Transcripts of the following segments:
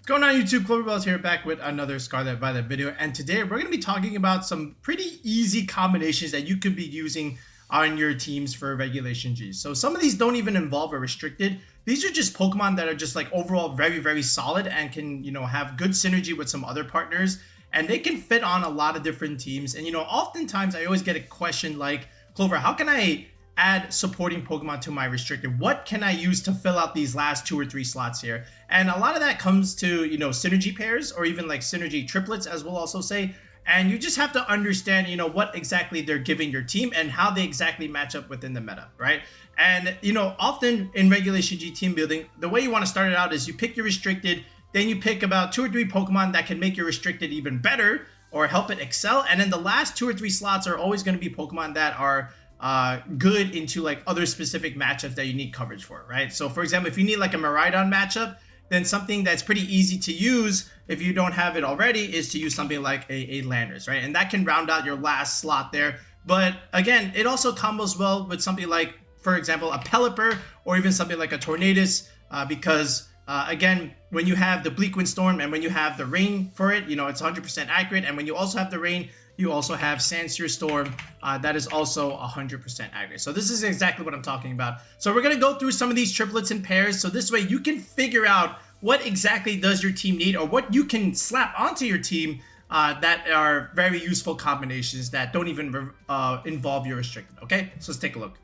What's going on YouTube? Cloverbells here, back with another Scarlet Violet video, and today we're going to be talking about some pretty easy combinations that you could be using on your teams for Regulation G. So some of these don't even involve a restricted. These are just Pokemon that are just like overall very solid and can, have good synergy with some other partners, and they can fit on a lot of different teams. And oftentimes I always get a question like, Clover, how can I add supporting Pokemon to my restricted? What can I use to fill out these last 2 or 3 slots here? And a lot of that comes to, synergy pairs, or even like synergy triplets, as we'll also say. And you just have to understand, what exactly they're giving your team and how they exactly match up within the meta, right? And, often in Regulation G team building, the way you want to start it out is you pick your restricted, then you pick about 2 or 3 Pokemon that can make your restricted even better or help it excel. And then the last 2 or 3 slots are always going to be Pokemon that are good into like other specific matchups that you need coverage for, right? So for example, if you need like a Miraidon matchup, then something that's pretty easy to use if you don't have it already is to use something like a Landorus, right? And that can round out your last slot there. But again, it also combos well with something like, for example, a Pelipper or even something like a Tornadus, because again, when you have the Bleak Wind Storm and when you have the rain for it, it's 100% accurate. And when you also have the rain, you also have Sandsear Storm, that is also 100% accurate. So this is exactly what I'm talking about. So we're going to go through some of these triplets and pairs, so this way you can figure out what exactly does your team need, or what you can slap onto your team that are very useful combinations that don't even involve your restricted. Okay, so let's take a look.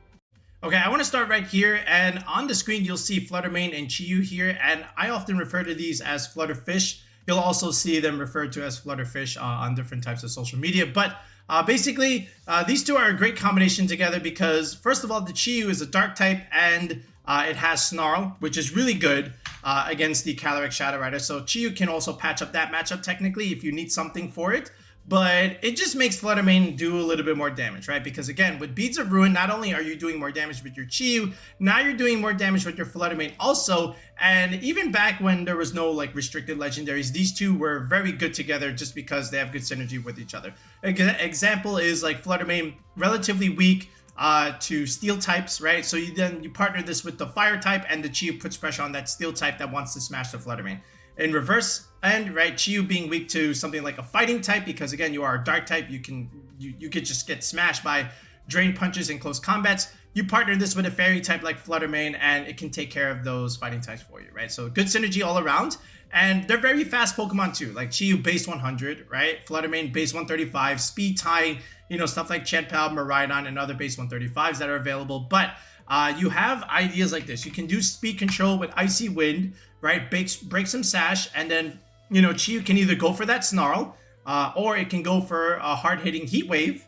Okay, I want to start right here, and on the screen you'll see Flutter Mane and Chi-Yu here, and I often refer to these as Flutterfish. You'll also see them referred to as Flutterfish on different types of social media. But basically, these two are a great combination together because, first of all, the Chi-Yu is a dark type and it has Snarl, which is really good against the Calyrex Shadow Rider. So Chi-Yu can also patch up that matchup technically if you need something for it. But it just makes Flutter Mane do a little bit more damage, right? Because again, with Beads of Ruin, not only are you doing more damage with your Chi-Yu, now you're doing more damage with your Flutter Mane also. And even back when there was no like restricted legendaries, these two were very good together just because they have good synergy with each other. Example is like Flutter Mane, relatively weak to steel types, right? So you partner this with the fire type, and the Chi-Yu puts pressure on that steel type that wants to smash the Flutter Mane. In reverse end, right, Chi-Yu being weak to something like a fighting type, because again, you are a dark type, you could just get smashed by drain punches in close combats. You partner this with a fairy type like Flutter Mane, and it can take care of those fighting types for you, right? So good synergy all around, and they're very fast Pokemon too. Like Chi-Yu base 100, right? Flutter Mane base 135, speed tying, stuff like Chien-Pao, Miraidon, and other base 135s that are available. But you have ideas like this. You can do speed control with Icy Wind, right? Break some Sash, and then Chi-Yu can either go for that Snarl, or it can go for a hard-hitting Heat Wave,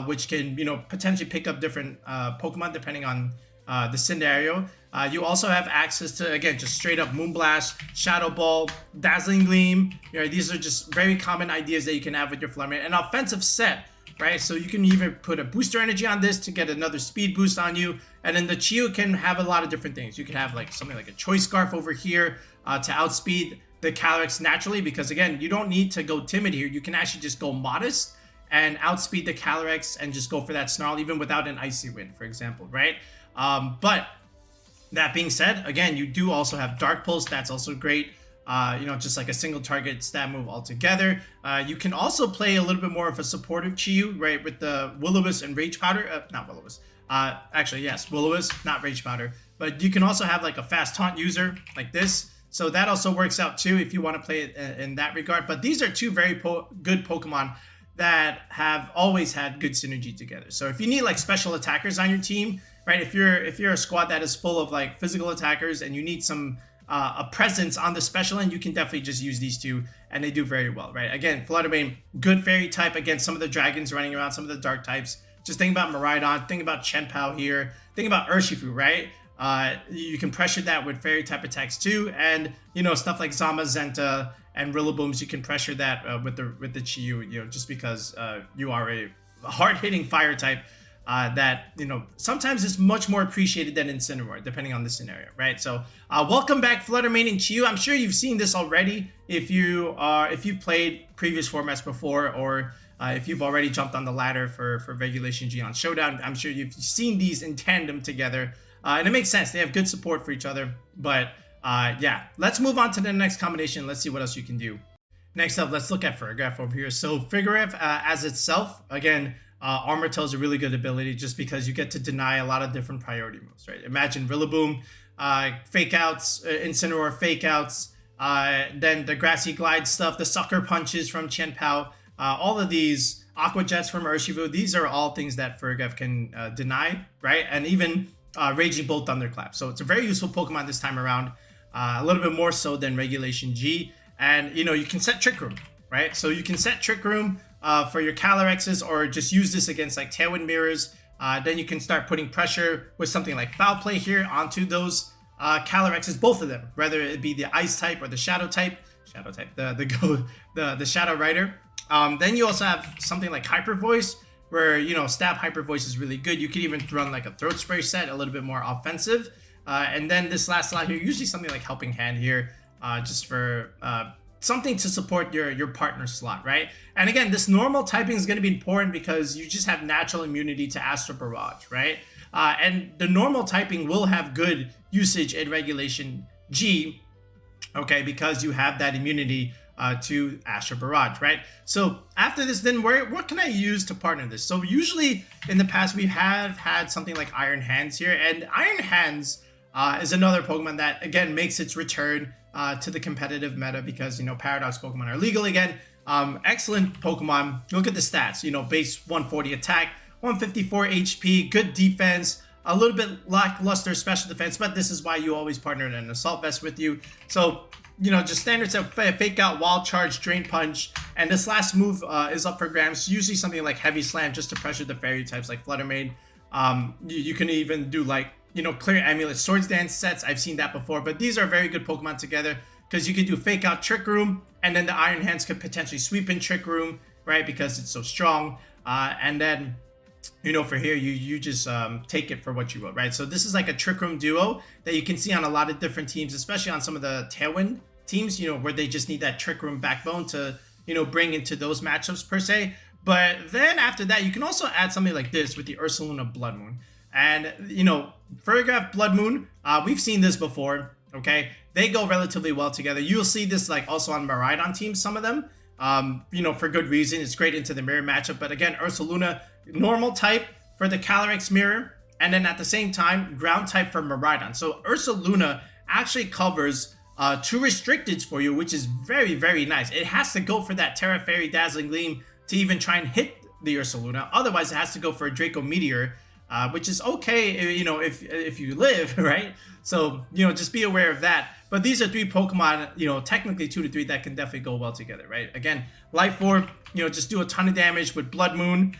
which can potentially pick up different Pokemon depending on the scenario. You also have access to, again, just straight up Moonblast, Shadow Ball, Dazzling Gleam. These are just very common ideas that you can have with your Flutter Mane. An offensive set, right? So you can even put a booster energy on this to get another speed boost on you. And then the Chi-Yu can have a lot of different things. You can have like something like a Choice Scarf over here to outspeed the Calyrex naturally, because again, you don't need to go timid here. You can actually just go modest and outspeed the Calyrex and just go for that Snarl even without an Icy Wind, for example, right? But that being said, again, you do also have Dark Pulse. That's also great. Just like a single target stab move altogether. You can also play a little bit more of a supportive Chi-Yu, right, with the Will-O-Wisp and Rage Powder. Not Will-O-Wisp. Actually, yes, Will-O-Wisp, not Rage Powder. But you can also have like a fast taunt user like this. So that also works out too if you want to play it in that regard. But these are two very good Pokemon that have always had good synergy together. So if you need like special attackers on your team, right, if you're a squad that is full of like physical attackers and you need some a presence on the special end, you can definitely just use these two, and they do very well, right? Again, Flutter Mane, good fairy type against some of the dragons running around, some of the dark types. Just think about Miraidon, think about Chien-Pao here, think about Urshifu, right? You can pressure that with fairy type attacks too, and stuff like Zamazenta and RIllaBooms, you can pressure that with the Chi-Yu, just because you are a hard-hitting fire type. That sometimes is much more appreciated than Incineroar, depending on the scenario, right? So welcome back, Flutter Mane and Chi-Yu. I'm sure you've seen this already if you've played previous formats before, or if you've already jumped on the ladder for Regulation G on Showdown. I'm sure you've seen these in tandem together, and it makes sense. They have good support for each other. But Yeah, let's move on to the next combination. Let's see what else you can do. Next up, let's look at Farigirag over here. So Farigirag as itself, again, Armor Toe is a really good ability just because you get to deny a lot of different priority moves, right? Imagine RIllaboom, Fake Outs, Incineroar Fake Outs, then the Grassy Glide stuff, the Sucker Punches from Chien-Pao, all of these, Aqua Jets from Urshifu, these are all things that Farigirag can deny, right? And even Raging Bolt Thunderclap. So it's a very useful Pokemon this time around, a little bit more so than regulationG. And, you know, you can set Trick Room, right? So you can set Trick Room for your Calyrexes or just use this against like Tailwind Mirrors. Then you can start putting pressure with something like Foul Play here onto those Calyrexes, both of them, whether it be the Ice type or the Shadow type, the Shadow Rider. Then you also have something like Hyper Voice, where, you know, Stab Hyper Voice is really good. You could even run like a Throat Spray set, a little bit more offensive. And then this last slot here, usually something like Helping Hand here, just for something to support your partner slot, right? And again, this normal typing is going to be important because you just have natural immunity to Astral Barrage, right? And the normal typing will have good usage in regulationG, okay, because you have that immunity to Astral Barrage, right? So after this, then what can I use to partner this? So usually in the past, we have had something like Iron Hands here, and Iron Hands is another Pokemon that, again, makes its return to the competitive meta because, you know, Paradox Pokemon are legal again. Excellent Pokemon. Look at the stats, you know, base 140 attack, 154 HP, good defense, a little bit lackluster special defense, but this is why you always partner an Assault Vest with you. So, you know, just standard set, Fake Out, Wild Charge, Drain Punch, and this last move is up for grabs. Usually something like Heavy Slam just to pressure the fairy types like Flutter Mane. You can even do like, you know, Clear Amulet Swords Dance sets. I've seen that before, but these are very good Pokemon together because you can do Fake Out Trick Room, and then the Iron Hands could potentially sweep in Trick Room, right? Because it's so strong. And then, you know, for here, you just take it for what you will, right? So this is like a Trick Room duo that you can see on a lot of different teams, especially on some of the Tailwind teams, you know, where they just need that Trick Room backbone to, you know, bring into those matchups per se. But then after that, you can also add something like this with the Ursaluna Blood Moon. And, you know, Farigirag Blood Moon, we've seen this before, okay? They go relatively well together. You'll see this like also on Miraidon teams, some of them, you know, for good reason. It's great into the mirror matchup. But again, Ursaluna, normal type for the Calyrex mirror, and then at the same time, ground type for Miraidon. So Ursaluna actually covers 2 restricteds for you, which is very, very nice. It has to go for that Terra Fairy Dazzling Gleam to even try and hit the Ursaluna. Otherwise, it has to go for a Draco Meteor, which is okay, you know, if you live, right? So, you know, just be aware of that. But these are 3 Pokemon, you know, technically 2 to 3 that can definitely go well together, right? Again, Life Orb, you know, just do a ton of damage with Blood Moon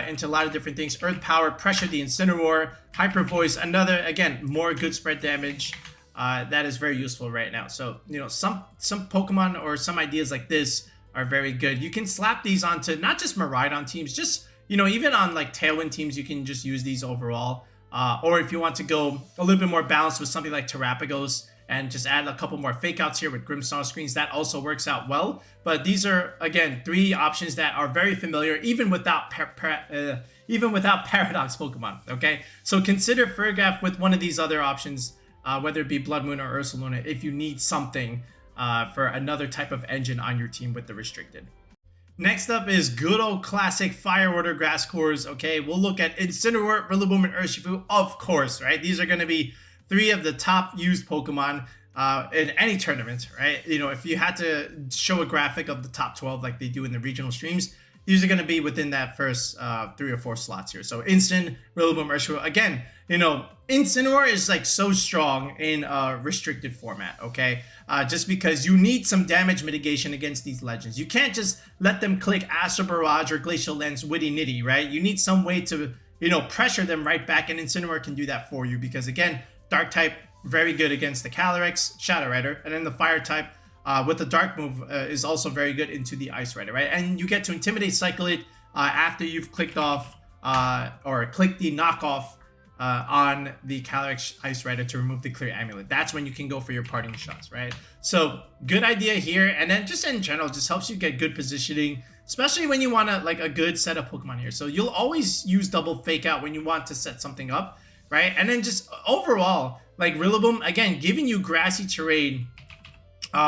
into a lot of different things. Earth Power, pressure the Incineroar, Hyper Voice, another, again, more good spread damage. That is very useful right now. So, you know, some Pokemon or some ideas like this are very good. You can slap these onto not just Miraidon teams, just, you know, even on like Tailwind teams, you can just use these overall. Or if you want to go a little bit more balanced with something like Terrapagos and just add a couple more Fake Outs here with Grimmsnarl screens, that also works out well. But these are, again, 3 options that are very familiar, even without Paradox Pokemon, okay? So consider Farigirag with one of these other options, whether it be Blood Moon or Ursaluna, if you need something for another type of engine on your team with the restricted. Next up is good old classic Fire Order Grass Cores, okay? We'll look at Incineroar, RIllaboom, and Urshifu, of course, right? These are going to be 3 of the top used Pokemon in any tournament, right? You know, if you had to show a graphic of the top 12 like they do in the regional streams, these are going to be within that first 3 or 4 slots here. So Incin, RIllaboom, Urshifu. Again, you know, Incineroar is like so strong in a restricted format, okay? Just because you need some damage mitigation against these legends. You can't just let them click Astral Barrage or Glacial Lens Witty Nitty, right? You need some way to, you know, pressure them right back, and Incineroar can do that for you because, again, Dark type, very good against the Calyrex, Shadow Rider, and then the Fire type with the Dark move is also very good into the Ice Rider, right? And you get to Intimidate Cycle it after you've clicked off or clicked the knockoff on the Calyrex Ice Rider to remove the Clear Amulet. That's when you can go for your parting shots, right? So good idea here. And then just in general, just helps you get good positioning, especially when you want to like a good set of Pokemon here. So you'll always use double Fake Out when you want to set something up, right? And then just overall, like RIllaboom, again, giving you grassy terrain,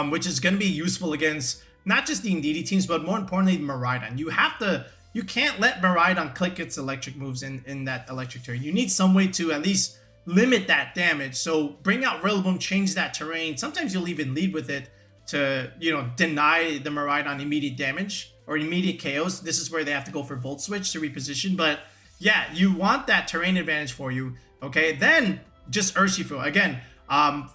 which is going to be useful against not just the Indeedee teams, but more importantly, Miraidon. You can't let Miraidon click its electric moves in that electric terrain. You need some way to at least limit that damage. So bring out RIllaboom, change that terrain. Sometimes you'll even lead with it to, you know, deny the Miraidon immediate damage or immediate KOs. This is where they have to go for Volt Switch to reposition. But yeah, you want that terrain advantage for you. Okay, then just Urshifu. Again,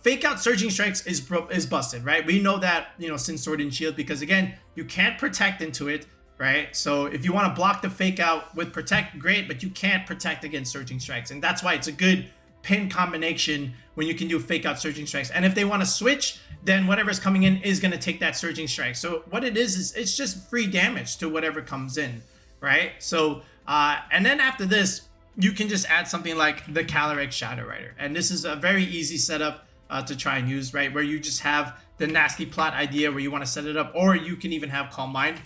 fake out Surging Strikes is busted, right? We know that, you know, since Sword and Shield, because again, you can't protect into it, right? So if you want to block the fake out with Protect, great, but you can't protect against Surging Strikes. And that's why it's a good pin combination when you can do fake out Surging Strikes. And if they want to switch, then whatever's coming in is going to take that Surging Strike. So what it is it's just free damage to whatever comes in, right? So, and then after this, you can just add something like the Calyrex Shadow Rider. And this is a very easy setup to try and use, right? Where you just have the nasty plot idea where you want to set it up, or you can even have Calm Mind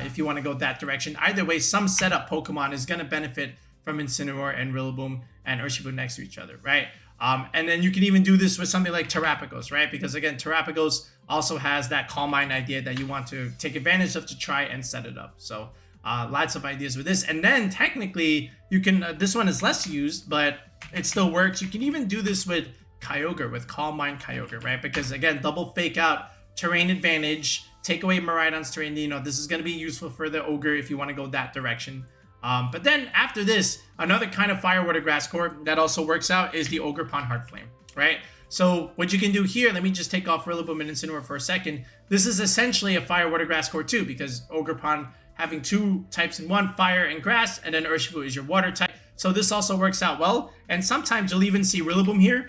if you want to go that direction. Either way, some setup Pokemon is going to benefit from Incineroar and RIllaboom and Urshifu next to each other, right? And then you can even do this with something like Terrapagos, right? Because again, Terrapagos also has that Calm Mind idea that you want to take advantage of to try and set it up. So lots of ideas with this. And then technically you can, this one is less used, but it still works. You can even do this with Kyogre, with Calm Mind Kyogre, right? Because again, double fake out, terrain advantage, take away Miraidon's terrain. You know, this is going to be useful for the Ogre if you want to go that direction. But then after this, another kind of Fire, Water, Grass core that also works out is the Ogerpons Heart Flame, right? So what you can do here, let me just take off RIllaboom and Incineroar for a second. This is essentially a Fire, Water, Grass core too, because Ogerpons having two types in one, fire and grass, and then Urshifu is your water type. So this also works out well. And sometimes you'll even see RIllaboom here,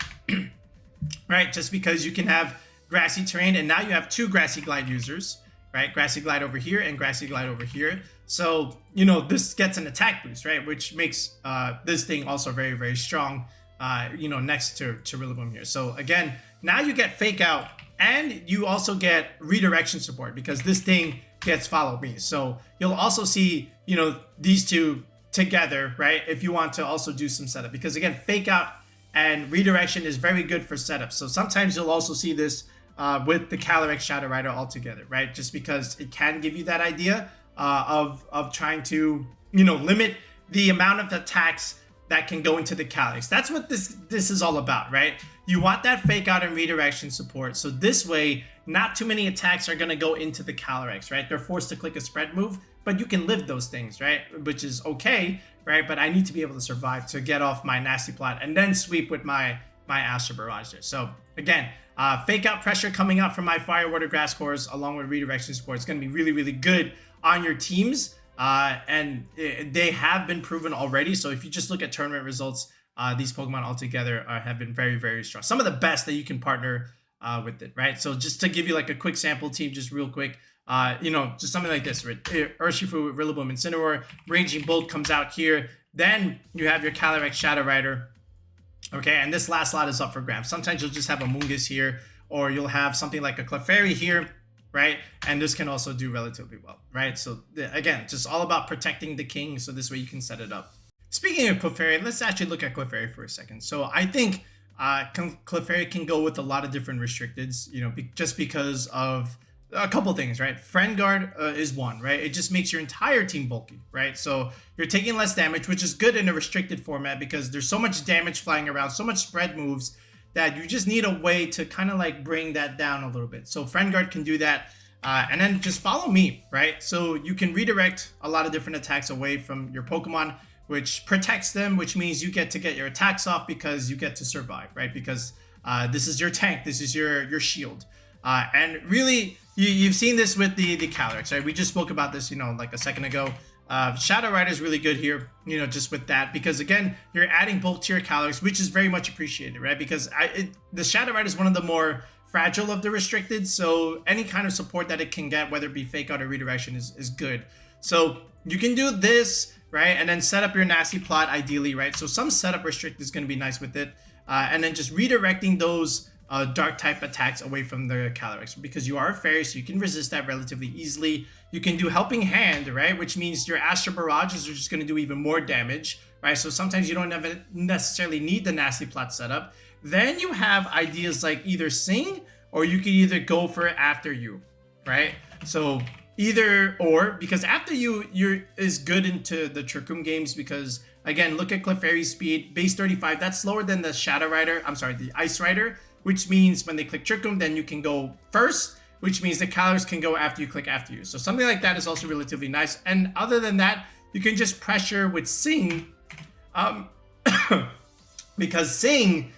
right? Just because you can have grassy terrain, and now you have two Grassy Glide users, right? Grassy Glide over here and Grassy Glide over here. So, you know, this gets an attack boost, right? Which makes this thing also very, very strong, you know, next to RIllaboom here. So again, now you get fake out, and you also get redirection support because this thing gets Follow Me. So you'll also see, you know, these two together, right? If you want to also do some setup, because again, fake out and redirection is very good for setup. So sometimes you'll also see this with the Calyrex Shadow Rider altogether, right? Just because it can give you that idea of trying to, you know, limit the amount of attacks that can go into the Calyrex. That's what this is all about, right? You want that fake out and redirection support. So this way, not too many attacks are going to go into the Calyrex, right? They're forced to click a spread move, but you can live those things, right? Which is okay, right? But I need to be able to survive to get off my nasty plot and then sweep with my Astral Barrage there. So again, fake out pressure coming out from my Fire, Water, Grass cores along with redirection support. It's going to be really, really good on your teams. And they have been proven already. So if you just look at tournament results, these Pokemon altogether have been very, very strong. Some of the best that you can partner with it, right? So just to give you like a quick sample team, just real quick, you know, just something like this, right? Urshifu, RIllaboom, Incineroar, Raging Bolt comes out here. Then you have your Calyrex Shadow Rider. Okay, and this last slot is up for grabs. Sometimes you'll just have a Amoongus here, or you'll have something like a Clefairy here, right? And this can also do relatively well, right? So again, just all about protecting the king, so this way you can set it up. Speaking of Clefairy, let's actually look at Clefairy for a second. So I think Clefairy can go with a lot of different restricteds, you know, just because of a couple things, right? Friend Guard is one, right? It just makes your entire team bulky, right? So you're taking less damage, which is good in a restricted format because there's so much damage flying around, so much spread moves that you just need a way to kind of like bring that down a little bit. So Friend Guard can do that. And then just Follow Me, right? So you can redirect a lot of different attacks away from your Pokemon, which protects them, which means you get to get your attacks off because you get to survive, right? Because this is your tank, this is your shield. And really, you've seen this with the Calyrex, right? We just spoke about this, you know, like a second ago. Shadow Rider is really good here, you know, just with that, because again, you're adding bulk to your Calyrex, which is very much appreciated, right? Because the Shadow Rider is one of the more fragile of the restricted, so any kind of support that it can get, whether it be fake out or redirection, is good. So you can do this, right? And then set up your nasty plot ideally, right? So some setup restrict is going to be nice with it. And then just redirecting those dark type attacks away from the Calyrex, because you are a fairy, so you can resist that relatively easily. You can do Helping Hand, right? Which means your Astral Barrages are just going to do even more damage, right? So sometimes you don't necessarily need the nasty plot setup. Then you have ideas like either Sing, or you can either go for After You, right? So either or, because After You is good into the Trick Room games, because again, look at Clefairy's speed, base 35, that's slower than the Shadow Rider, I'm sorry, the Ice Rider, which means when they click Trick Room, then you can go first, which means the calories can go after you click After You. So something like that is also relatively nice. And other than that, you can just pressure with Sing, because Sing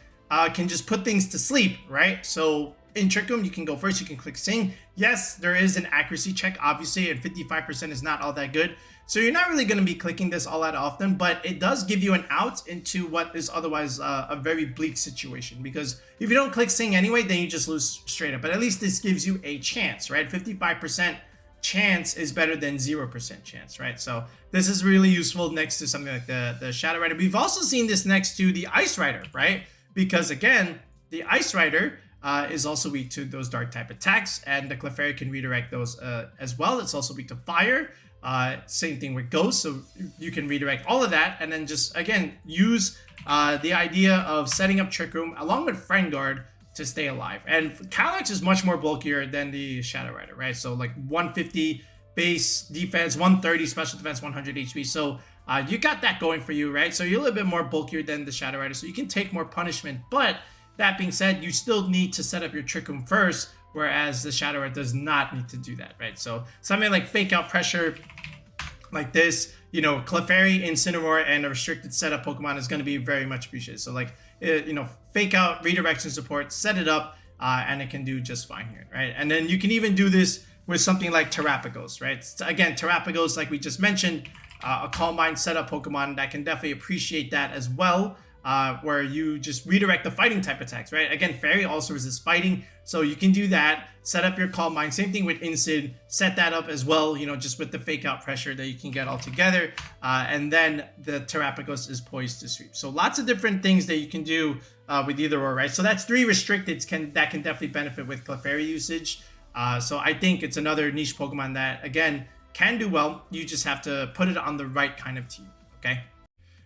can just put things to sleep, right? So in Trick Room, you can go first, you can click Sing. Yes, there is an accuracy check, obviously, and 55% is not all that good. So you're not really going to be clicking this all that often, but it does give you an out into what is otherwise a very bleak situation. Because if you don't click Sing anyway, then you just lose straight up. But at least this gives you a chance, right? 55% chance is better than 0% chance, right? So this is really useful next to something like the Shadow Rider. We've also seen this next to the Ice Rider, right? Because again, the Ice Rider is also weak to those dark type attacks, and the Clefairy can redirect those as well. It's also weak to fire. Same thing with Ghost, so you can redirect all of that, and then just again use the idea of setting up Trick Room along with Friend Guard to stay alive. And Calyx is much more bulkier than the Shadow Rider, right? So like 150 base defense, 130 special defense, 100 HP. So you got that going for you, right? So you're a little bit more bulkier than the Shadow Rider, so you can take more punishment. But that being said, you still need to set up your Trick Room first, whereas the Shadow Rider does not need to do that, right? So something like Fake Out Pressure like this, you know, Clefairy, Incineroar, and a restricted setup Pokemon is going to be very much appreciated. So like, you know, Fake Out, redirection support, set it up, and it can do just fine here, right? And then you can even do this with something like Terrapagos, right? So again, Terrapagos, like we just mentioned, a Calm Mind setup Pokemon that can definitely appreciate that as well. Where you just redirect the fighting type attacks, right? Again, Fairy also resists fighting, so you can do that. Set up your Calm Mind. Same thing with Incid. Set that up as well, you know, just with the Fake Out pressure that you can get all together. And then the Terrapagos is poised to sweep. So lots of different things that you can do with either or, right? So that's 3 restricteds that can definitely benefit with Clefairy usage. So I think it's another niche Pokemon that, again, can do well. You just have to put it on the right kind of team, okay?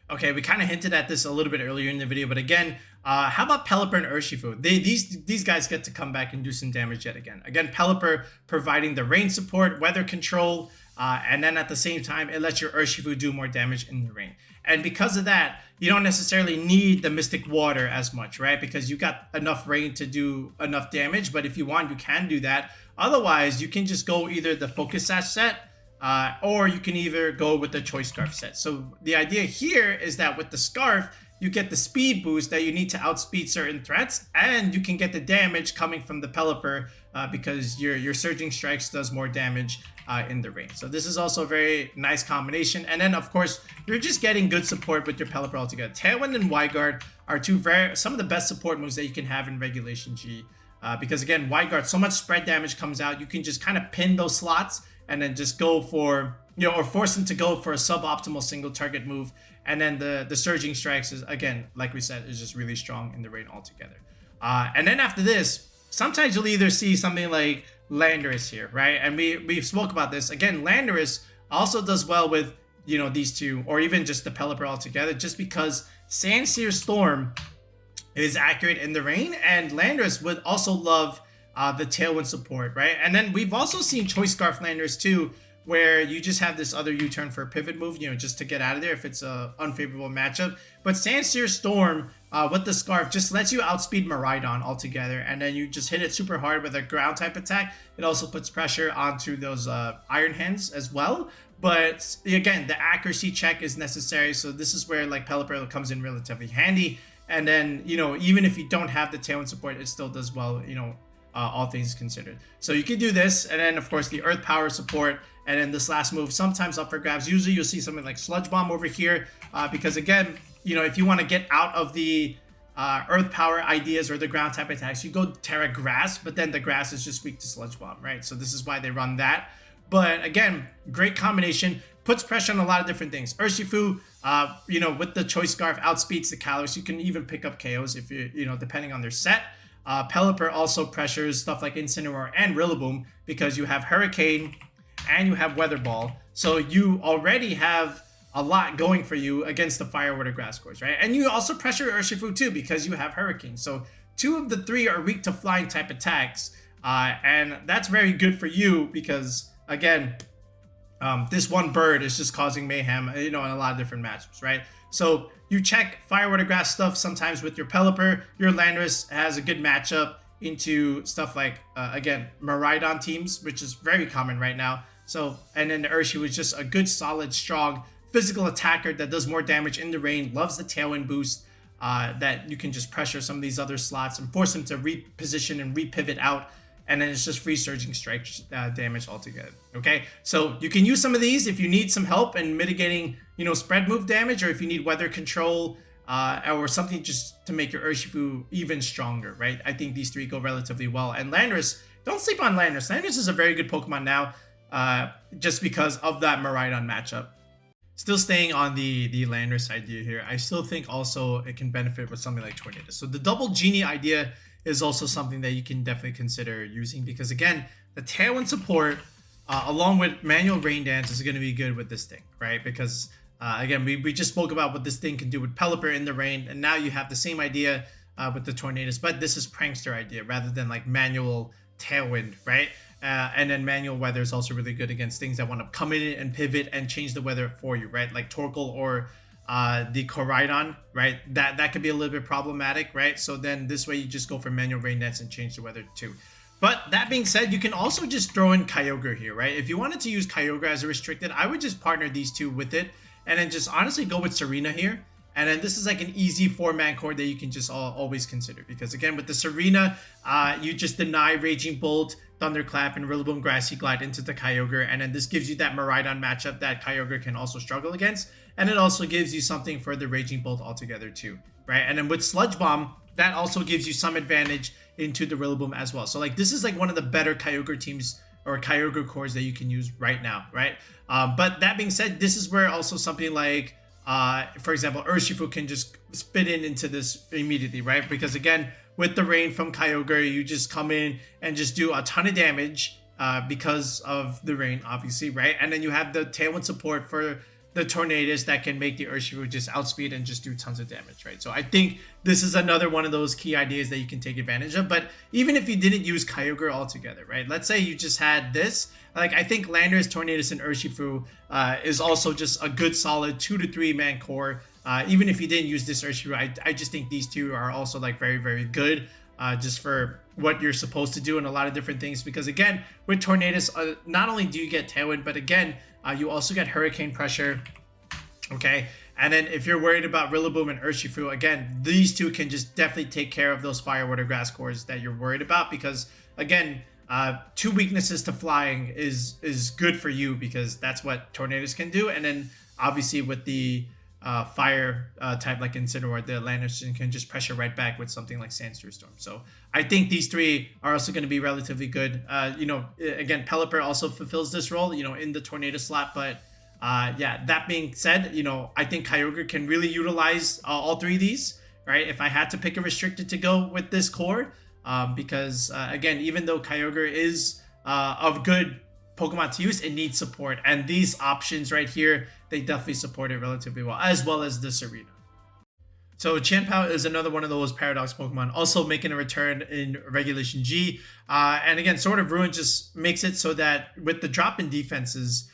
Okay, we kind of hinted at this a little bit earlier in the video, but again, how about Pelipper and Urshifu? These guys get to come back and do some damage yet again. Again, Pelipper providing the rain support, weather control, and then at the same time, it lets your Urshifu do more damage in the rain. And because of that, you don't necessarily need the Mystic Water as much, right? Because you got enough rain to do enough damage, but if you want, you can do that. Otherwise, you can just go either the Focus Sash set, or you can either go with the Choice Scarf set. So the idea here is that with the Scarf, you get the speed boost that you need to outspeed certain threats, and you can get the damage coming from the Pelipper because your Surging Strikes does more damage in the rain. So this is also a very nice combination. And then, of course, you're just getting good support with your Pelipper altogether. Tailwind and Wide Guard are some of the best support moves that you can have in Regulation G. Because again, Wide Guard, so much spread damage comes out, you can just kind of pin those slots and then just go for, you know, or force them to go for a suboptimal single target move. And then the Surging Strikes is, again, like we said, is just really strong in the rain altogether. And then after this, sometimes you'll either see something like Landorus here, right? And we've spoke about this. Again, Landorus also does well with, you know, these two, or even just the Pelipper altogether, just because Sandsear Storm is accurate in the rain, and Landorus would also love the Tailwind support, right? And then we've also seen Choice Scarf Landorus too, where you just have this other U-turn for a pivot move, you know, just to get out of there if it's a unfavorable matchup. But Sandsear Storm with the Scarf just lets you outspeed Miraidon altogether, and then you just hit it super hard with a ground type attack. It also puts pressure onto those Iron Hands as well. But again, the accuracy check is necessary, so this is where like Pelipper comes in relatively handy. And then, you know, even if you don't have the Tailwind support, it still does well, you know, all things considered. So you can do this, and then of course the Earth Power support, and then this last move sometimes up for grabs. Usually you'll see something like Sludge Bomb over here, because again, you know, if you want to get out of the Earth Power ideas or the ground type attacks, you go Terra Grass, but then the Grass is just weak to Sludge Bomb, right? So this is why they run that. But again, great combination, puts pressure on a lot of different things. Urshifu, you know, with the Choice Scarf, outspeeds the Kalos. You can even pick up KOs if you know, depending on their set. Pelipper also pressures stuff like Incineroar and RIllaboom because you have Hurricane and you have Weather Ball. So you already have a lot going for you against the Fire, Water, Grass cores, right? And you also pressure Urshifu too because you have Hurricane. So 2 of the 3 are weak to flying type attacks. And that's very good for you because, again, this one bird is just causing mayhem, in a lot of different matchups, right? So you check Fire, Water, Grass stuff sometimes with your Pelipper. Your Landorus has a good matchup into stuff like, again, Miraidon teams, which is very common right now. So, and then the Urshifu is just a good, solid, strong physical attacker that does more damage in the rain, loves the Tailwind boost, that you can just pressure some of these other slots and force them to reposition and repivot out. And then it's just free surging strike damage altogether. Okay, so you can use some of these if you need some help in mitigating, spread move damage, or if you need weather control, or something just to make your Urshifu even stronger, right? I think these 3 go relatively well. And Landorus, don't sleep on Landorus. Landorus is a very good Pokemon now, just because of that Miraidon matchup. Still staying on the Landorus idea here, I still think also it can benefit with something like Tornadus. So the double Genie idea is also something that you can definitely consider using because, again, the Tailwind support along with manual Rain Dance is going to be good with this thing, right? Because, again, we just spoke about what this thing can do with Pelipper in the rain, and now you have the same idea with the Tornadus, but this is Prankster idea rather than like manual Tailwind, right? And then manual weather is also really good against things that want to come in and pivot and change the weather for you, right? Like Torkoal or the Koraidon, right? That could be a little bit problematic, right? So then this way you just go for manual Rain Dance and change the weather too. But that being said, you can also just throw in Kyogre here, right? If you wanted to use Kyogre as a restricted, I would just partner these 2 with it and then just honestly go with Serena here. And then this is like an easy 4-man core that you can just always consider. Because again, with the Serena, you just deny Raging Bolt, Thunderclap, and RIllaboom Grassy Glide into the Kyogre. And then this gives you that Miraidon matchup that Kyogre can also struggle against. And it also gives you something for the Raging Bolt altogether too, right? And then with Sludge Bomb, that also gives you some advantage into the RIllaboom as well. So like this is like one of the better Kyogre teams or Kyogre cores that you can use right now, right? But that being said, this is where also something like, for example, Urshifu can just spit into this immediately, right? Because again, with the rain from Kyogre, you just come in and just do a ton of damage because of the rain, obviously, right? And then you have the Tailwind support for the Tornadus that can make the Urshifu just outspeed and just do tons of damage, right? So I think this is another one of those key ideas that you can take advantage of. But even if you didn't use Kyogre altogether, right? Let's say you just had this. Like, I think Landorus, Tornadus, and Urshifu is also just a good solid 2 to 3 man core. Even if you didn't use this Urshifu, I just think these 2 are also like very, very good just for what you're supposed to do in a lot of different things. Because again, with Tornadus, not only do you get Tailwind, but again, you also get Hurricane Pressure, okay? And then if you're worried about RIllaboom and Urshifu, again, these 2 can just definitely take care of those Fire, Water, Grass cores that you're worried about. Because again, 2 weaknesses to flying is good for you because that's what Tornadus can do. And then obviously with the fire type like Incineroar, the Landorus can just pressure right back with something like Sandstream Storm. So I think these 3 are also going to be relatively good. Again, Pelipper also fulfills this role, in the Tornado slot. But yeah, that being said, I think Kyogre can really utilize all 3 of these, right? If I had to pick a restricted to go with this core, because again, even though Kyogre is of good Pokemon to use, it needs support. And these options right here, they definitely support it relatively well, as well as the Serena. So Chien-Pao is another one of those Paradox Pokemon, also making a return in regulationG. And again, Sword of Ruin just makes it so that with the drop in defenses,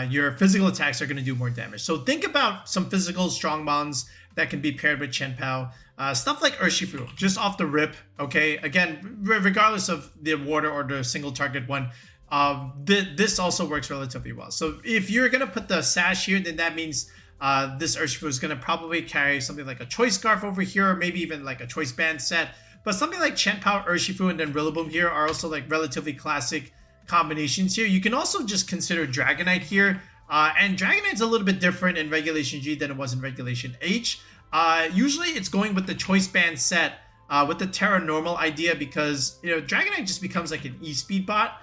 your physical attacks are going to do more damage. So think about some physical strong bonds that can be paired with Chien-Pao. Stuff like Urshifu, just off the rip, okay? Again, regardless of the water or the single target one, this also works relatively well. So if you're going to put the Sash here, then that means this Urshifu is going to probably carry something like a Choice Scarf over here, or maybe even like a Choice Band set. But something like Chien-Pao, Urshifu, and then RIllaboom here are also like relatively classic combinations here. You can also just consider Dragonite here. And Dragonite's a little bit different in regulationG than it was in regulation H. Usually it's going with the Choice Band set with the Terra Normal idea, because Dragonite just becomes like an E-Speed bot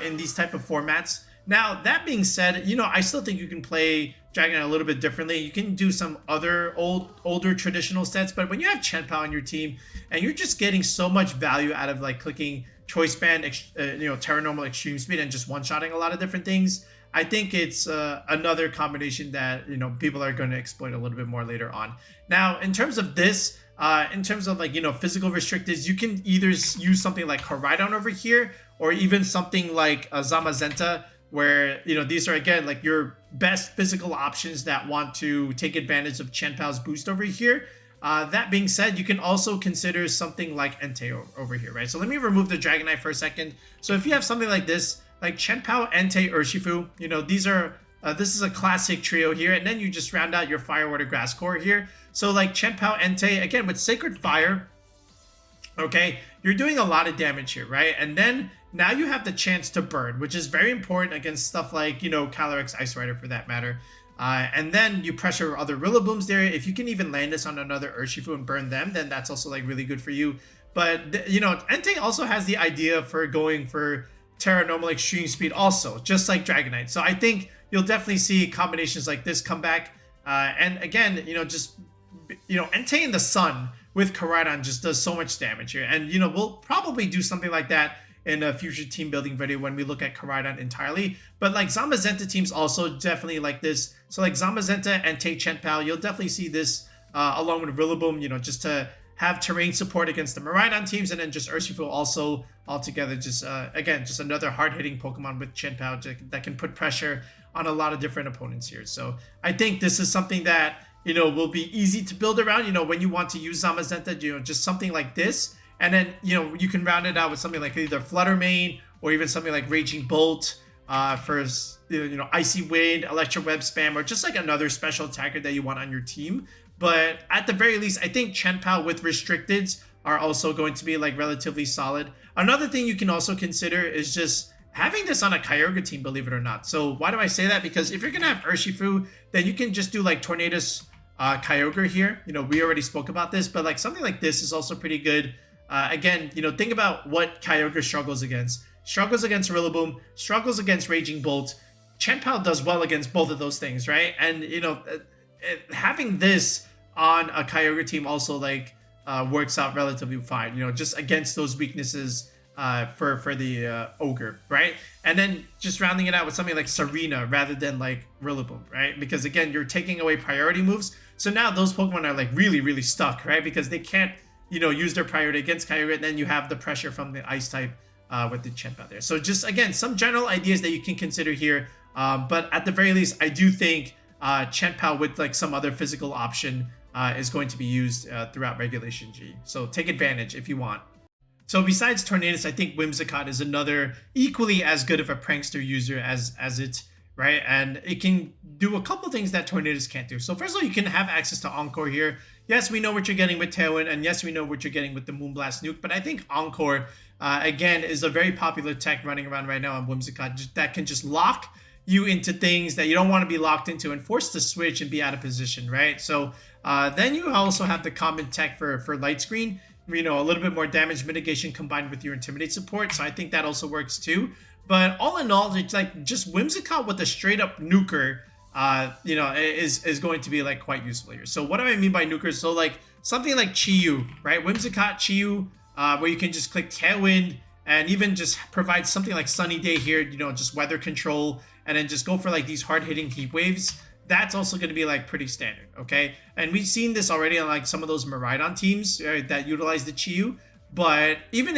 in these type of formats. Now, that being said, I still think you can play Dragonite a little bit differently. You can do some other older traditional sets, but when you have Chien-Pao on your team and you're just getting so much value out of like clicking Choice Band, Terra Normal Extreme Speed, and just one-shotting a lot of different things. I think it's another combination that people are going to exploit a little bit more later on. Now, in terms of this, in terms of physical restricteds, you can either use something like Koraidon over here, or even something like Zamazenta, where these are again like your best physical options that want to take advantage of Chien-Pao's boost over here. That being said, you can also consider something like Entei over here, right? So let me remove the Dragonite for a second. So if you have something like this, like Chien-Pao, Entei, Urshifu, these are this is a classic trio here, and then you just round out your Fire, Water, Grass core here. So like Chien-Pao, Entei, again with Sacred Fire, okay, you're doing a lot of damage here, right? And then now you have the chance to burn, which is very important against stuff like Calyrex, Ice Rider for that matter. And then you pressure other Rillabooms there. If you can even land this on another Urshifu and burn them, then that's also like really good for you. But Entei also has the idea for going for Terra Normal Extreme Speed also, just like Dragonite. So I think you'll definitely see combinations like this come back. And again, Entei in the Sun with Koraidon just does so much damage here. And, we'll probably do something like that in a future team building video when we look at Koraidon entirely. But like Zamazenta teams also definitely like this. So like Zamazenta and Chien-Pao, you'll definitely see this along with Rillaboom, just to have terrain support against the Miraidon teams, and then just Urshifu also altogether, just again, just another hard-hitting Pokemon with Chien-Pao that can put pressure on a lot of different opponents here. So I think this is something that will be easy to build around. When you want to use Zamazenta, just something like this, and then you can round it out with something like either Flutter Mane or even something like Raging Bolt for Icy Wind, Electro Web Spam, or just like another special attacker that you want on your team. But at the very least, I think Chien-Pao with restricteds are also going to be like relatively solid. Another thing you can also consider is just having this on a Kyogre team, believe it or not. So why do I say that? Because if you're going to have Urshifu, then you can just do like Tornadus Kyogre here. We already spoke about this, but like something like this is also pretty good. Again, think about what Kyogre struggles against. Struggles against Rillaboom, struggles against Raging Bolt. Chien-Pao does well against both of those things, right? And, having this on a Kyogre team also like works out relatively fine, just against those weaknesses for the Ogre, right? And then just rounding it out with something like Serena rather than like Rillaboom, right? Because again, you're taking away priority moves. So now those Pokemon are like really, really stuck, right? Because they can't, use their priority against Kyogre, and then you have the pressure from the Ice type with the Chien-Pao there. So just again, some general ideas that you can consider here. But at the very least, I do think Chien-Pao with like some other physical option is going to be used throughout Regulation G. So take advantage if you want. So besides Tornadus, I think Whimsicott is another equally as good of a prankster user as it, right? And it can do a couple things that Tornadus can't do. So first of all, you can have access to Encore here. Yes, we know what you're getting with Tailwind, and yes, we know what you're getting with the Moonblast Nuke, but I think Encore, again, is a very popular tech running around right now on Whimsicott that can just lock you into things that you don't want to be locked into and forced to switch and be out of position, right? So then you also have the common tech for Light Screen, a little bit more damage mitigation combined with your Intimidate support. So I think that also works too. But all in all, it's like just Whimsicott with a straight up nuker, is going to be like quite useful here. So what do I mean by nukers? So like something like Chi-Yu, right? Whimsicott, Chi-Yu, where you can just click Tailwind and even just provide something like Sunny Day here, just weather control, and then just go for like these hard hitting heat waves. That's also going to be like pretty standard, okay? And we've seen this already on like some of those Miraidon teams that utilize the Chi-Yu. But even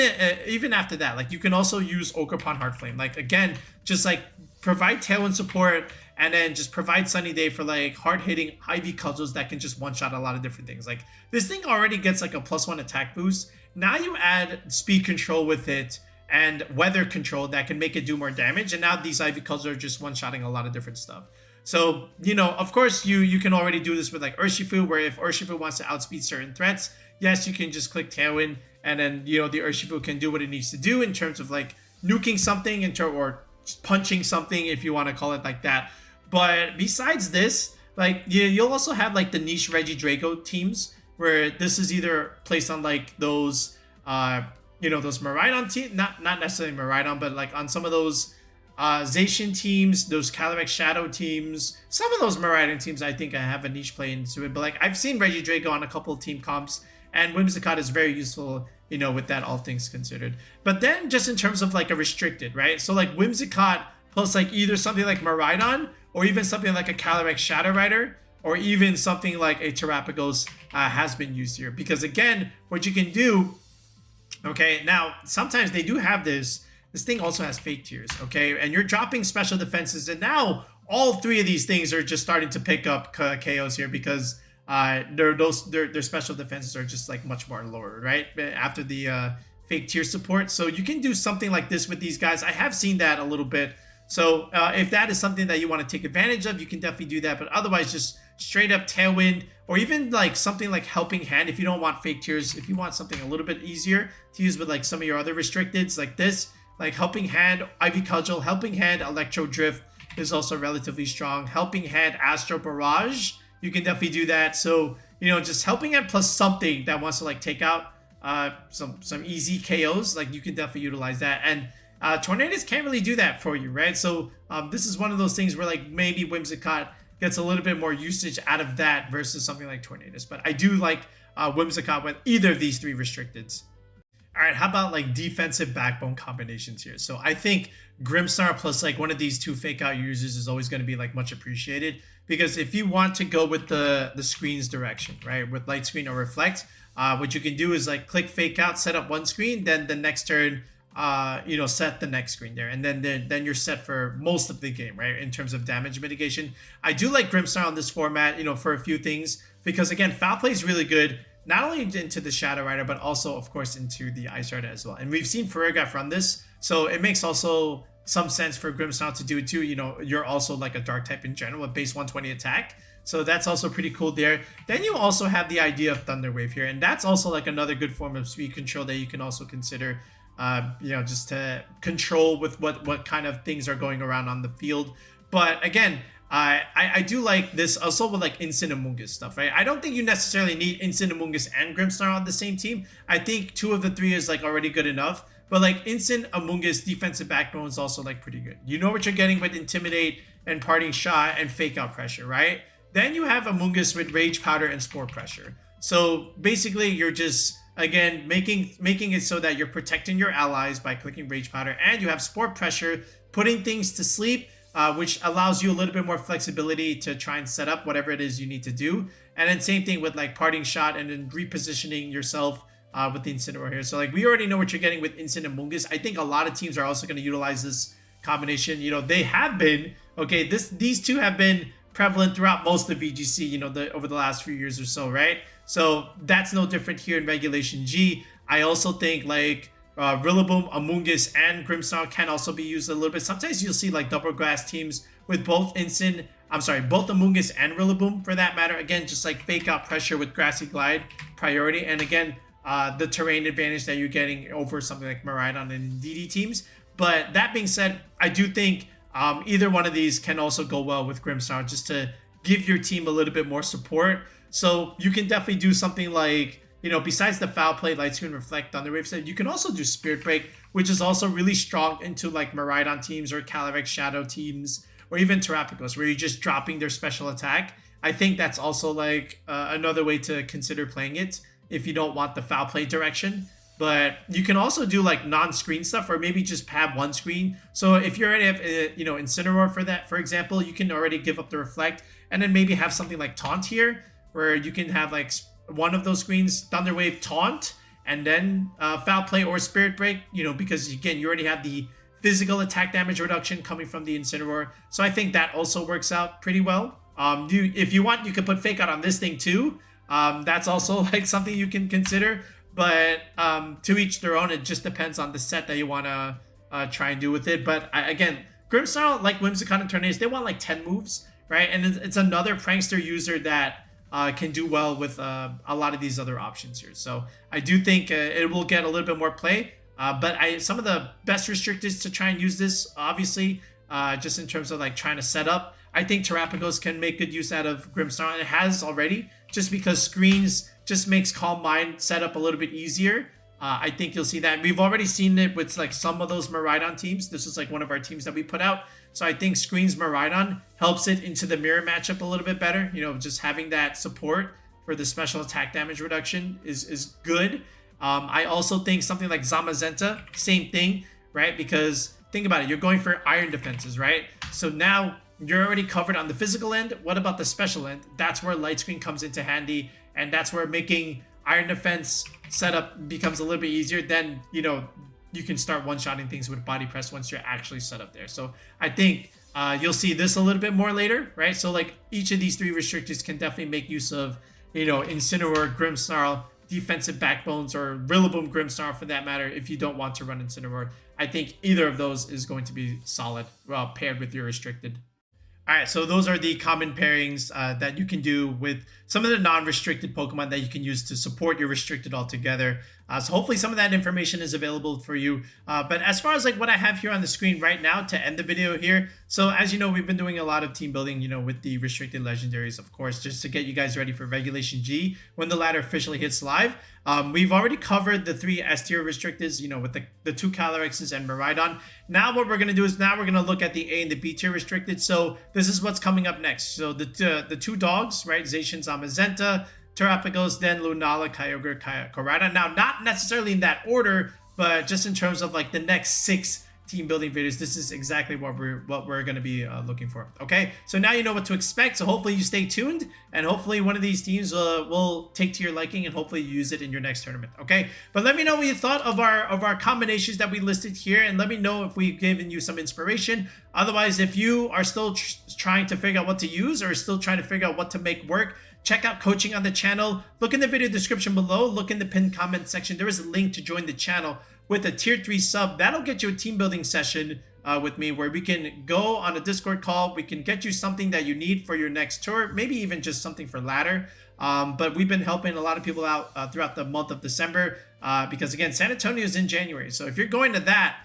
after that, like you can also use Ogerpons Heart Flame. Like again, just like provide Tailwind support and then just provide Sunny Day for like hard hitting IV cudgels that can just one shot a lot of different things. Like this thing already gets like a +1 attack boost. Now you add speed control with it and weather control that can make it do more damage. And now these IV cudgels are just one shotting a lot of different stuff. So, of course you can already do this with like Urshifu, where if Urshifu wants to outspeed certain threats, yes, you can just click Tailwind, and then, the Urshifu can do what it needs to do in terms of like nuking something or punching something, if you want to call it like that. But besides this, like you'll also have like the niche Regidrago teams, where this is either placed on like those, those Miraidon teams, not necessarily Miraidon, but like on some of those Zacian teams, those Calyrex Shadow teams, some of those Miraidon teams, I think I have a niche play into it. But like I've seen Regidrago on a couple of team comps, and Whimsicott is very useful, you know, with that, all things considered. But then just in terms of like a restricted, right? So like Whimsicott plus like either something like Miraidon, or even something like a Calyrex Shadow Rider, or even something like a Terrapagos has been used here. Because again, what you can do, okay, now sometimes they do have this thing also has fake tears, okay, and you're dropping special defenses, and now all three of these things are just starting to pick up KOs here, because their special defenses are just like much more lower, right, after the fake tier support. So you can do something like this with these guys. I have seen that a little bit. So if that is something that you want to take advantage of, you can definitely do that. But otherwise, just straight up Tailwind, or even like something like Helping Hand if you don't want fake tears. If you want something a little bit easier to use with like some of your other restricteds like this, like Helping Hand, Ivy Cudgel, Helping Hand, Electro Drift is also relatively strong. Helping Hand, Astro Barrage, you can definitely do that. So, you know, just Helping Hand plus something that wants to like take out some easy KOs, like you can definitely utilize that. And Tornadus can't really do that for you, right? So this is one of those things where like maybe Whimsicott gets a little bit more usage out of that versus something like Tornadus. But I do like Whimsicott with either of these three restricteds. All right, how about like defensive backbone combinations here? So I think Grimmsnarl plus like one of these two fake out users is always going to be like much appreciated, because if you want to go with the screen's direction, right, with Light Screen or Reflect, what you can do is like click fake out, set up one screen, then the next turn, you know, set the next screen there, and then you're set for most of the game, right, in terms of damage mitigation. I do like Grimmsnarl in this format, you know, for a few things, because again, Foul Play is really good, not only into the Shadow Rider, but also, of course, into the Ice Rider as well. And we've seen Farigirag run this, so it makes also some sense for Grimmsnarl to do it too. You know, you're also like a Dark type in general with base 120 attack, so that's also pretty cool there. Then you also have the idea of Thunder Wave here, and that's also like another good form of speed control that you can also consider, you know, just to control with what kind of things are going around on the field. But again, I do like this also with like Amoongus stuff, right? I don't think you necessarily need Amoongus and Grimmsnarl on the same team. I think two of the three is like already good enough. But like Amoongus defensive backbone is also like pretty good. You know what you're getting with Intimidate and Parting Shot and Fake Out Pressure, right? Then you have Amoongus with Rage Powder and Spore Pressure. So basically you're just, again, making it so that you're protecting your allies by clicking Rage Powder, and you have Spore Pressure, putting things to sleep, which allows you a little bit more flexibility to try and set up whatever it is you need to do. And then same thing with like Parting Shot and then repositioning yourself with the Incineroar here. So like we already know what you're getting with Amoongus. I think a lot of teams are also going to utilize this combination. You know, they have been, okay, these two have been prevalent throughout most of VGC, you know, over the last few years or so, right? So that's no different here in Regulation G. I also think like RIllaboom, Amoongus, and Grimmsnarl can also be used a little bit. Sometimes you'll see like double grass teams with both both Amoongus and RIllaboom for that matter. Again, just like Fake Out Pressure with Grassy Glide priority. And again, the terrain advantage that you're getting over something like Miraidon and DD teams. But that being said, I do think either one of these can also go well with Grimmsnarl, just to give your team a little bit more support. So you can definitely do something like, you know, besides the Foul Play, Light Screen, Reflect, Thunder Wave, you can also do Spirit Break, which is also really strong into like Miraidon teams or Calyrex Shadow teams, or even Terrapagos, where you're just dropping their special attack. I think that's also like another way to consider playing it if you don't want the Foul Play direction. But you can also do like non-screen stuff, or maybe just have one screen. So if you already have, you know, Incineroar for that, for example, you can already give up the Reflect, and then maybe have something like Taunt here, where you can have like one of those screens, Thunder Wave, Taunt, and then Foul Play or Spirit Break, you know, because again, you already have the physical attack damage reduction coming from the Incineroar. So I think that also works out pretty well. If you want, you could put Fake Out on this thing too. That's also like something you can consider. But to each their own. It just depends on the set that you want to try and do with it. But again, Grimmsnarl, like Whimsicott and Tornadus, they want like 10 moves, right? And it's another prankster user that can do well with a lot of these other options here. So I do think it will get a little bit more play. But some of the best restricteds to try and use this, obviously, just in terms of like trying to set up, I think Terrapagos can make good use out of Grimmsnarl, and it has already, just because screens just makes Calm Mind setup a little bit easier. I think you'll see that. We've already seen it with like some of those Miraidon teams. This is like one of our teams that we put out. So I think Screens Miraidon helps it into the mirror matchup a little bit better. You know, just having that support for the special attack damage reduction is good. I also think something like Zamazenta, same thing, right? Because think about it, you're going for iron defenses, right? So now you're already covered on the physical end. What about the special end? That's where Light Screen comes into handy, and that's where making iron defense setup becomes a little bit easier. Then, you know, you can start one-shotting things with body press once you're actually set up there. So I think you'll see this a little bit more later, right? So like each of these 3 restrictors can definitely make use of, you know, Incineroar, Grimmsnarl, defensive backbones, or RIllaboom Grimmsnarl for that matter. If you don't want to run Incineroar, I think either of those is going to be solid, paired with your restricted. All right, so those are the common pairings that you can do with some of the non-restricted Pokemon that you can use to support your restricted altogether. So hopefully some of that information is available for you. But as far as like what I have here on the screen right now to end the video here, so as you know, we've been doing a lot of team building, you know, with the restricted legendaries, of course, just to get you guys ready for Regulation G when the ladder officially hits live. We've already covered the 3 S tier restricteds, you know, with the 2 Calyrexes and Miraidon. Now what we're going to do is now we're going to look at the A and the B tier restricted. So this is what's coming up next. So the 2 dogs, right? Zacian, Zamazenta, Terrapagos, then Lunala, Kyogre, Koraidon. Now, not necessarily in that order, but just in terms of like the next 6 team building videos, this is exactly what we're going to be looking for. Okay, so now you know what to expect. So hopefully you stay tuned, and hopefully one of these teams will take to your liking, and hopefully you use it in your next tournament. Okay, but let me know what you thought of our combinations that we listed here, and let me know if we've given you some inspiration. Otherwise, if you are still trying to figure out what to use, or still trying to figure out what to make work, check out coaching on the channel. Look in the video description below. Look in the pinned comment section. There is a link to join the channel with a tier 3 sub. That'll get you a team building session with me, where we can go on a Discord call. We can get you something that you need for your next tour, maybe even just something for ladder. But we've been helping a lot of people out throughout the month of December because again, San Antonio is in January. So if you're going to that,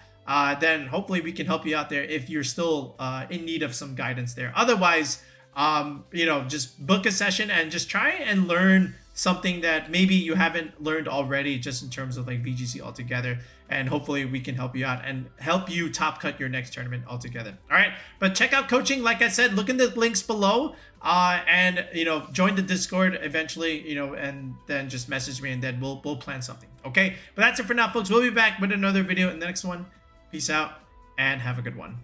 then hopefully we can help you out there if you're still in need of some guidance there. Otherwise, you know, just book a session and just try and learn something that maybe you haven't learned already, just in terms of like VGC altogether, and hopefully we can help you out and help you top cut your next tournament altogether. All right, but check out coaching. Like I said, look in the links below, and you know, join the Discord eventually, you know, and then just message me, and then we'll plan something. Okay, but that's it for now, folks. We'll be back with another video in the next one. Peace out and have a good one.